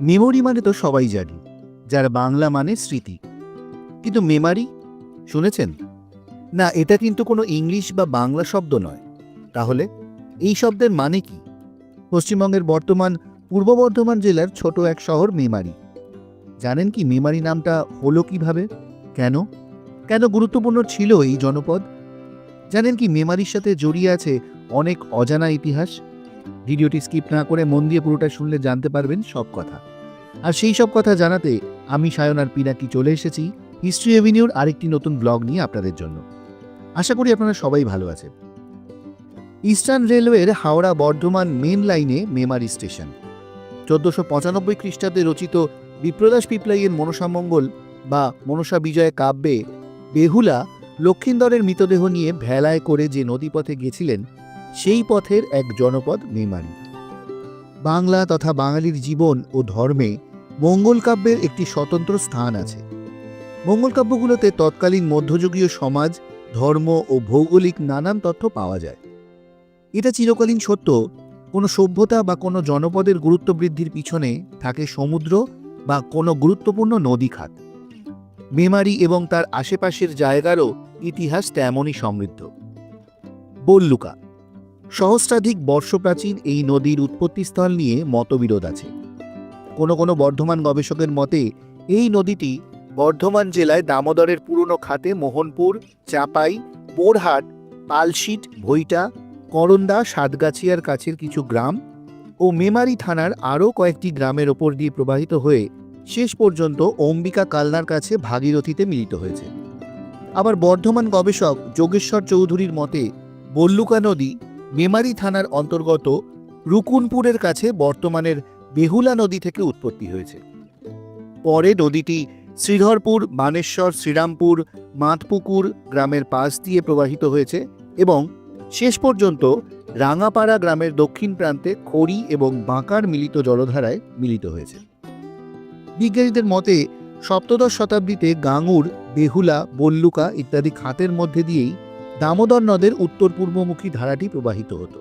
Memory মানে তো সবাই জানি, যার বাংলা মানে স্মৃতি। কিন্তু মেমারি শুনেছেন? না, এটা কিন্তু কোনো ইংলিশ বা বাংলা শব্দ নয়। তাহলে এই শব্দের মানে কি? পশ্চিমবঙ্গের বর্তমান পূর্ব বর্ধমান জেলার ছোট এক শহর মেমারি। জানেন কি মেমারি নামটা হলো কিভাবে? কেন কেন গুরুত্বপূর্ণ ছিল এই জনপদ? জানেন কি মেমারির সাথে জড়িয়ে আছে অনেক অজানা ইতিহাস? ভিডিওটি স্কিপ না করে মন দিয়ে পুরোটা শুনলে জানতে পারবেন সব কথা। আর সেই সব কথা জানাতে আমি সায়ন আর পিনাকি চলে এসেছি হিস্ট্রি এভিনিউর আরেকটি নতুন ব্লগ নিয়ে আপনাদের জন্য। আশা করি আপনারা সবাই ভালো আছেন। ইস্টার্ন রেলওয়ের হাওড়া বর্ধমান মেন লাইনে মেমারি স্টেশন। 1495 খ্রিস্টাব্দে রচিত বিপ্রদাস পিপলাইয়ের মনসামঙ্গল বা মনসা বিজয় কাব্যে বেহুলা লক্ষিন্দরের মৃতদেহ নিয়ে ভেলায় করে যে নদীপথে গেছিলেন, সেই পথের এক জনপদ মেমারি। বাংলা তথা বাঙালির জীবন ও ধর্মে মঙ্গল কাব্যের একটি স্বতন্ত্র স্থান আছে। মঙ্গল কাব্যগুলোতে তৎকালীন মধ্যযুগীয় সমাজ, ধর্ম ও ভৌগোলিক নানান তথ্য পাওয়া যায়। এটা চিরকালীন সত্য, কোনো সভ্যতা বা কোনো জনপদের গুরুত্ব বৃদ্ধির পিছনে থাকে সমুদ্র বা কোনো গুরুত্বপূর্ণ নদী খাত। মেমারি এবং তার আশেপাশের জায়গারও ইতিহাস তেমনই সমৃদ্ধ। বল্লুকা সহস্রাধিক বর্ষপ্রাচীন এই নদীর উৎপত্তিস্থল নিয়ে মতবিরোধ আছে। কোনো বর্ধমান গবেষকের মতে এই নদীটি বর্ধমান জেলায় দামোদরের পুরনো খাতে মোহনপুর, চাপাই, বোরহাট, পালশিট, ভৈটা, করন্দা, সাতগাছিয়ার কাছের কিছু গ্রাম ও মেমারি থানার আরও কয়েকটি গ্রামের ওপর দিয়ে প্রবাহিত হয়ে শেষ পর্যন্ত অম্বিকা কালনার কাছে ভাগীরথীতে মিলিত হয়েছে। আবার বর্ধমান গবেষক যোগেশ্বর চৌধুরীর মতে বল্লুকা নদী মেমারি থানার অন্তর্গত রুকুনপুরের কাছে বর্তমানের বেহুলা নদী থেকে উৎপত্তি হয়েছে। পরে নদীটি শ্রীধরপুর, বানেশ্বর, শ্রীরামপুর, মাতপুকুর গ্রামের পাশ দিয়ে প্রবাহিত হয়েছে এবং শেষ পর্যন্ত রাঙাপাড়া গ্রামের দক্ষিণ প্রান্তে খড়ি এবং বাঁকার মিলিত জলধারায় মিলিত হয়েছে। বিজ্ঞানীদের মতে সপ্তদশ শতাব্দীতে গাঙ্গুর, বেহুলা, বল্লুকা ইত্যাদি খাতের মধ্যে দিয়েই দামোদর নদের উত্তর পূর্বমুখী ধারাটি প্রবাহিত হতো।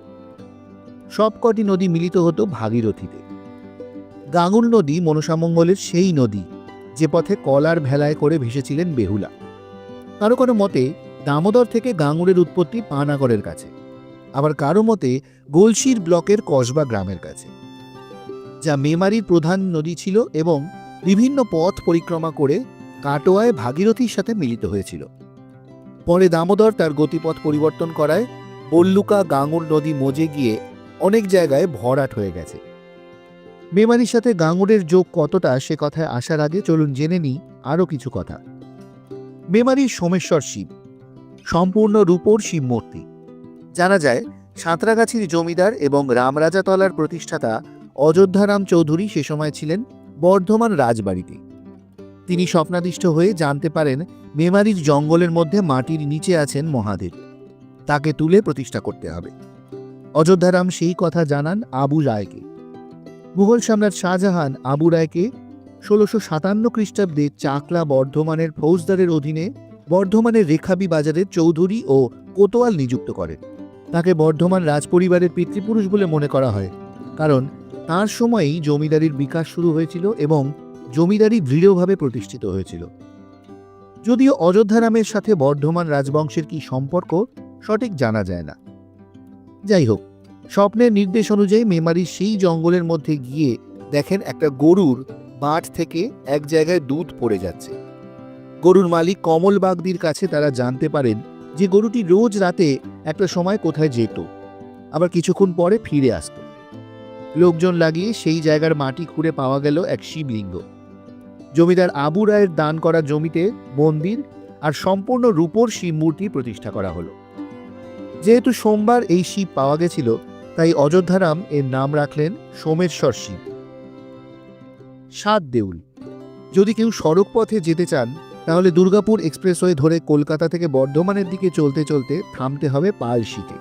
সবকটি নদী মিলিত হতো ভাগীরথীতে। গাঙ্গুর নদী মনসামঙ্গলের সেই নদী যে পথে কলার ভেলায় করে ভেসেছিলেন বেহুলা। কারো কারো মতে দামোদর থেকে গাঙ্গুরের উৎপত্তি পানাগড়ের কাছে, আবার কারো মতে গোলশির ব্লকের কসবা গ্রামের কাছে, যা মেমারির প্রধান নদী ছিল এবং বিভিন্ন পথ পরিক্রমা করে কাটোয়ায় ভাগীরথীর সাথে মিলিত হয়েছিল। পরে দামোদর তার গতিপথ পরিবর্তন করায় বল্লুকা গাঙ্গুর নদী মজে গিয়ে অনেক জায়গায় ভরাট হয়ে গেছে। মেমারির সাথে গাঙ্গুরের যোগ কতটা সে কথায় আসার আগে চলুন জেনে নিই আরও কিছু কথা। মেমারির সোমেশ্বর শিব সম্পূর্ণ রূপোর শিব মূর্তি। জানা যায় সাঁতরাগাছির জমিদার এবং রামরাজাতলার প্রতিষ্ঠাতা অযোধ্যারাম চৌধুরী সে সময় ছিলেন বর্ধমান রাজবাড়িতে। তিনি স্বপ্নাদিষ্ট হয়ে জানতে পারেন মেমারির জঙ্গলের মধ্যে মাটির নিচে আছেন মহাদেব, তাকে তুলে প্রতিষ্ঠা করতে হবে। অযোধ্যারাম সেই কথা জানান আবু রায়কে। মুঘল সম্রাট শাহজাহান আবু রায়কে 1657 খ্রিস্টাব্দে চাকলা বর্ধমানের ফৌজদারের অধীনে বর্ধমানের রেখাবি বাজারের চৌধুরী ও কোতোয়াল নিযুক্ত করেন। তাকে বর্ধমান রাজপরিবারের পিতৃপুরুষ বলে মনে করা হয়, কারণ তাঁর সময়েই জমিদারির বিকাশ শুরু হয়েছিল এবং জমিদারি দৃঢ়ভাবে প্রতিষ্ঠিত হয়েছিল। যদিও অযোধ্যারামের সাথে বর্ধমান রাজবংশের কি সম্পর্ক সঠিক জানা যায় না। যাই হোক, স্বপ্নের নির্দেশ অনুযায়ী মেমারির সেই জঙ্গলের মধ্যে গিয়ে দেখেন একটা গরুর বাঁট থেকে এক জায়গায় দুধ পড়ে যাচ্ছে। গরুর মালিক কমল বাগদির কাছে তারা জানতে পারেন যে গরুটি রোজ রাতে একটা সময় কোথায় যেত, আবার কিছুক্ষণ পরে ফিরে আসত। লোকজন লাগিয়ে সেই জায়গার মাটি খুঁড়ে পাওয়া গেল এক শিবলিঙ্গ। জমিদার আবু রায়ের দান করা জমিতে মন্দির আর সম্পূর্ণ রূপোর শিব মূর্তি প্রতিষ্ঠা করা হলো। যেহেতু সোমবার এই শিব পাওয়া গেছিল, তাই অযোধ্যারাম এর নাম রাখলেন সোমেশ্বর শিব। সাত দেউল। যদি কেউ সড়ক পথে যেতে চান তাহলে দুর্গাপুর এক্সপ্রেসওয়ে ধরে কলকাতা থেকে বর্ধমানের দিকে চলতে চলতে থামতে হবে পালশিতে।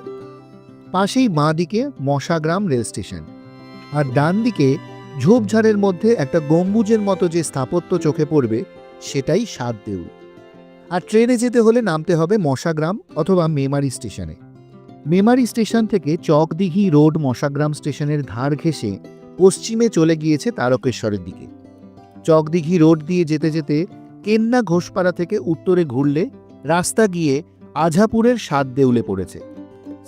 পাশেই বাঁ দিকে মশাগ্রাম রেল স্টেশন, আর ডান দিকে ঝোপঝাড়ের মধ্যে একটা গম্বুজের মতো যে স্থাপত্য চোখে পড়বে সেটাই সাত দেউল। আর ট্রেনে যেতে হলে নামতে হবে মশাগ্রাম অথবা মেমারি স্টেশনে। মেমারি স্টেশন থেকে চকদিঘি রোড মশাগ্রাম স্টেশনের ধার ঘেঁষে পশ্চিমে চলে গিয়েছে তারকেশ্বরের দিকে। চকদিঘি রোড দিয়ে যেতে যেতে কেন্না ঘোষপাড়া থেকে উত্তরে ঘুরলে রাস্তা গিয়ে আঝাপুরের সাতদেউলে পড়েছে।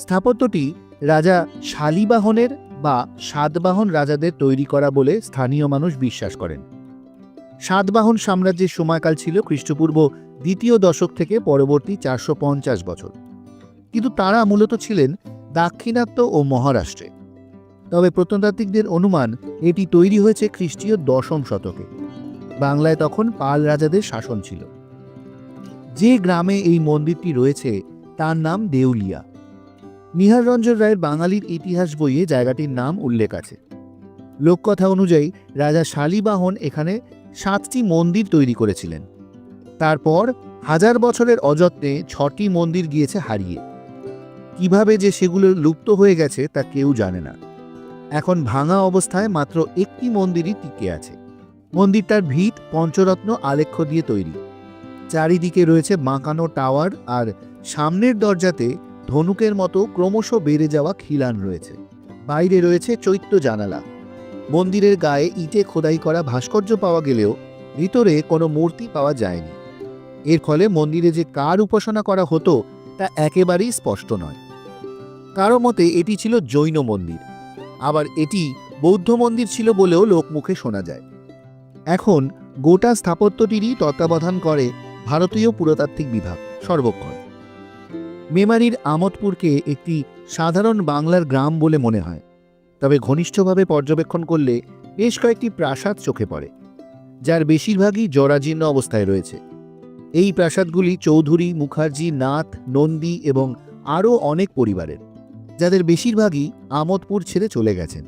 স্থাপত্যটি রাজা শালিবাহনের বা সাতবাহন রাজাদের তৈরি করা বলে স্থানীয় মানুষ বিশ্বাস করেন। সাতবাহন সাম্রাজ্যের সময়কাল ছিল খ্রিস্টপূর্ব 2য় দশক থেকে পরবর্তী 450 বছর, কিন্তু তারা মূলত ছিলেন দাক্ষিণাত্য ও মহারাষ্ট্রে। তবে প্রত্নতাত্ত্বিকদের অনুমান এটি তৈরি হয়েছে খ্রিস্টীয় 10ম শতকে। বাংলায় তখন পাল রাজাদের শাসন ছিল। যে গ্রামে এই মন্দিরটি রয়েছে তার নাম দেউলিয়া। নিহার রঞ্জন রায়ের বাঙালির ইতিহাস বইয়ে জায়গাটির নাম উল্লেখ আছে। লোককথা অনুযায়ী রাজা শালিবাহন এখানে 7টি মন্দির তৈরি করেছিলেন। তারপর 1000 বছরের অযত্নে 6টি মন্দির গিয়েছে হারিয়ে। কিভাবে যে সেগুলো লুপ্ত হয়ে গেছে তা কেউ জানে না। এখন ভাঙা অবস্থায় মাত্র একটি মন্দিরই টিকে আছে। মন্দিরটার ভিত পঞ্চরত্ন আলেখ্য দিয়ে তৈরি। চারিদিকে রয়েছে বাঁকানো টাওয়ার, আর সামনের দরজাতে ধনুকের মতো ক্রমশ বেড়ে যাওয়া খিলান রয়েছে। বাইরে রয়েছে চৈত্য জানালা। মন্দিরের গায়ে ইটে খোদাই করা ভাস্কর্য পাওয়া গেলেও ভিতরে কোনো মূর্তি পাওয়া যায়নি। এর ফলে মন্দিরে যে কার উপাসনা করা হতো তা একেবারেই স্পষ্ট নয়। কারো মতে এটি ছিল জৈন মন্দির, আবার এটি বৌদ্ধ মন্দির ছিল বলেও লোকমুখে শোনা যায়। এখন গোটা স্থাপত্যটিরই তত্ত্বাবধান করে ভারতীয় পুরাতাত্ত্বিক বিভাগ সর্বক্ষণ। মেমারির আমোদপুরকে একটি সাধারণ বাংলার গ্রাম বলে মনে হয়, তবে ঘনিষ্ঠভাবে পর্যবেক্ষণ করলে বেশ কয়েকটি প্রাসাদ চোখে পড়ে, যার বেশিরভাগই জরাজীর্ণ অবস্থায় রয়েছে। এই প্রাসাদগুলি চৌধুরী, মুখার্জি, নাথ, নন্দী এবং আরও অনেক পরিবারের, যাদের বেশিরভাগই আমোদপুর ছেড়ে চলে গেছেন।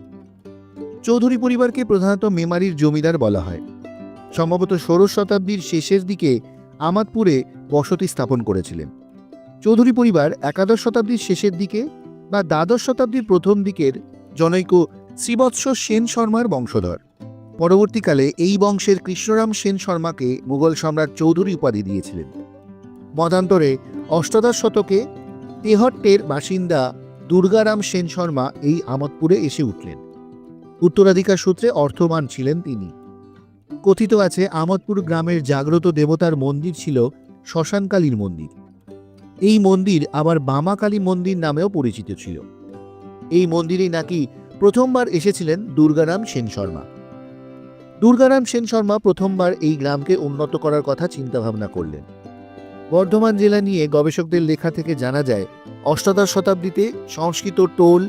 চৌধুরী পরিবারকে প্রধানত মেমারির জমিদার বলা হয়। সম্ভবত 16 শতাব্দীর শেষের দিকে আমোদপুরে বসতি স্থাপন করেছিলেন। চৌধুরী পরিবার 11 শতাব্দীর শেষের দিকে বা 12 শতাব্দীর প্রথম দিকের জনৈক শ্রীবৎস সেন শর্মার বংশধর। পরবর্তীকালে এই বংশের কৃষ্ণরাম সেন শর্মাকে মুঘল সম্রাট চৌধুরী উপাধি দিয়েছিলেন। মতান্তরে অষ্টাদশ শতকে তেহট্টের বাসিন্দা দুর্গারাম সেন শর্মা এই আমোদপুরে এসে উঠলেন। উত্তরাধিকার সূত্রে অর্থবান ছিলেন তিনি। কথিত আছে আমোদপুর গ্রামের জাগ্রত দেবতার মন্দির ছিল শ্মশানকালীর মন্দির। এই মন্দির আবার বামাকালী মন্দির নামেও পরিচিত ছিল। এই মন্দিরেই নাকি প্রথমবার এসেছিলেন দুর্গারাম সেন শর্মা। দুর্গারাম সেন শর্মা প্রথমবার এই গ্রামকে উন্নত করার কথা চিন্তাভাবনা করলেন। বর্ধমান জেলা নিয়ে গবেষকদের লেখা থেকে জানা যায়, অষ্টাদশ শতাব্দীতে সংস্কৃত টোল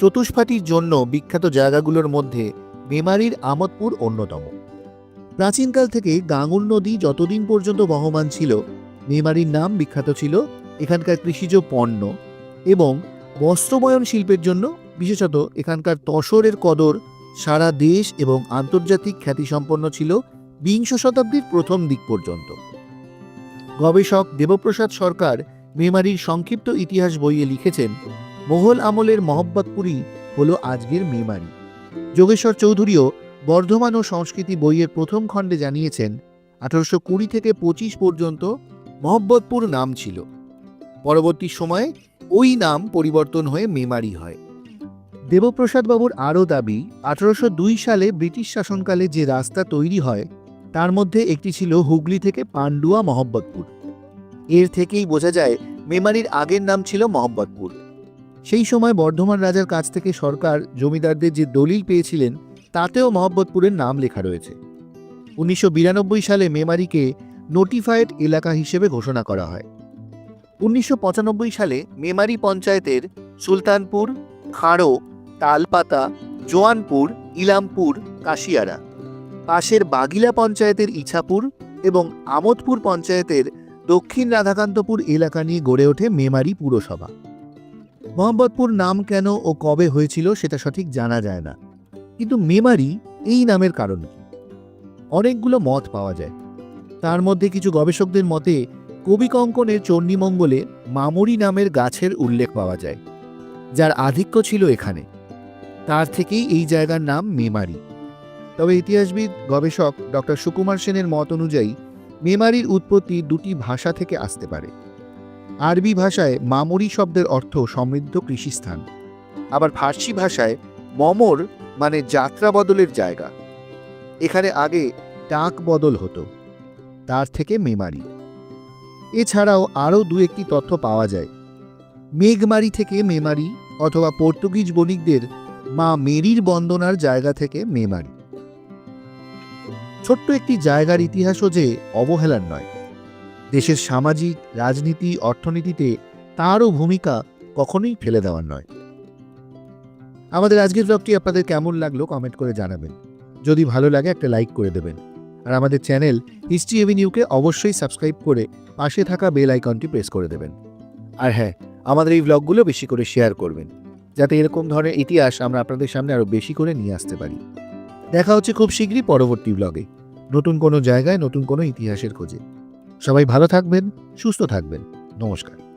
চতুষ্পাটির জন্য বিখ্যাত জায়গাগুলোর মধ্যে মেমারির আমোদপুর অন্যতম। প্রাচীনকাল থেকে গাঙ্গুর নদী যতদিন পর্যন্ত বহমান ছিল, মেমারির নাম বিখ্যাত ছিল এখানকার কৃষিজ পণ্য এবং বস্ত্রবয়ন শিল্পের জন্য। বিশেষত এখানকার তসরের কদর সারা দেশ এবং আন্তর্জাতিক খ্যাতিসম্পন্ন ছিল 20 শতাব্দীর প্রথম দিক পর্যন্ত। গবেষক দেবপ্রসাদ সরকার মেমারির সংক্ষিপ্ত ইতিহাস বইয়ে লিখেছেন, মোগল আমলের মহব্বতপুরই হলো আজকের মেমারি। যোগেশ্বর চৌধুরীও বর্ধমান ও সংস্কৃতি বইয়ের প্রথম খণ্ডে জানিয়েছেন, 1820 থেকে 25 পর্যন্ত মহব্বতপুর নাম ছিল। পরবর্তী সময়ে ওই নাম পরিবর্তন হয়ে মেমারি হয়। দেবপ্রসাদ বাবুর আরও দাবি, 1802 সালে ব্রিটিশ শাসনকালে যে রাস্তা তৈরি হয় তার মধ্যে একটি ছিল হুগলি থেকে পান্ডুয়া মহব্বতপুর। এর থেকেই বোঝা যায় মেমারির আগের নাম ছিল মহব্বতপুর। সেই সময় বর্ধমান রাজার কাছ থেকে সরকার জমিদারদের যে দলিল পেয়েছিলেন তাতেও মহব্বতপুরের নাম লেখা রয়েছে। 1992 সালে মেমারিকে নোটিফাইড এলাকা হিসেবে ঘোষণা করা হয়। 1995 সালে মেমারি পঞ্চায়েতের সুলতানপুর, খাঁড়ো, তালপাতা, জোয়ানপুর, ইলামপুর, কাশিয়ারা, পাশের বাগিলা পঞ্চায়েতের ইছাপুর এবং আমোদপুর পঞ্চায়েতের দক্ষিণ রাধাকান্তপুর এলাকা নিয়ে গড়ে ওঠে মেমারি পুরসভা। মোহাম্মদপুর নাম কেন ও কবে হয়েছিল সেটা সঠিক জানা যায় না, কিন্তু মেমারি এই নামের কারণ কি? অনেকগুলো মত পাওয়া যায়। তার মধ্যে কিছু গবেষকদের মতে কবি কঙ্কনের চণ্ডীমঙ্গলে মামুরি নামের গাছের উল্লেখ পাওয়া যায়, যার আধিক্য ছিল এখানে। তার থেকেই এই জায়গার নাম মেমারি। তবে ইতিহাসবিদ গবেষক ডক্টর সুকুমার সেনের মত অনুযায়ী মেমারির উৎপত্তি দুটি ভাষা থেকে আসতে পারে। আরবি ভাষায় মামুরি শব্দের অর্থ সমৃদ্ধ কৃষিস্থান, আবার ফার্সি ভাষায় মমর মানে যাত্রা বদলের জায়গা। এখানে আগে ডাক বদল হতো, তার থেকে মেমারি। এছাড়াও আরও দু একটি তথ্য পাওয়া যায়। মেঘমারি থেকে মেমারি, অথবা পর্তুগিজ বণিকদের মা মেরির বন্দনার জায়গা থেকে মেমারি। ছোট্ট একটি জায়গার ইতিহাসও যে অবহেলার নয়। দেশের সামাজিক, রাজনীতি, অর্থনীতিতে তারও ভূমিকা কখনোই ফেলে দেওয়ার নয়। আমাদের আজকের ব্লগটি আপনাদের কেমন লাগলো কমেন্ট করে জানাবেন। যদি ভালো লাগে একটা লাইক করে দেবেন। আর আমাদের চ্যানেল হিস্ট্রি এভিনিউকে অবশ্যই সাবস্ক্রাইব করে পাশে থাকা বেল আইকনটি প্রেস করে দেবেন। আর হ্যাঁ, আমাদের এই ব্লগগুলো বেশি করে শেয়ার করবেন, যাতে এরকম ধরনের ইতিহাস আমরা আপনাদের সামনে আরও বেশি করে নিয়ে আসতে পারি। দেখা হচ্ছে খুব শীঘ্রই পরবর্তী ব্লগে, নতুন কোনো জায়গায়, নতুন কোনো ইতিহাসের খোঁজে। সবাই ভালো থাকবেন, সুস্থ থাকবেন। নমস্কার।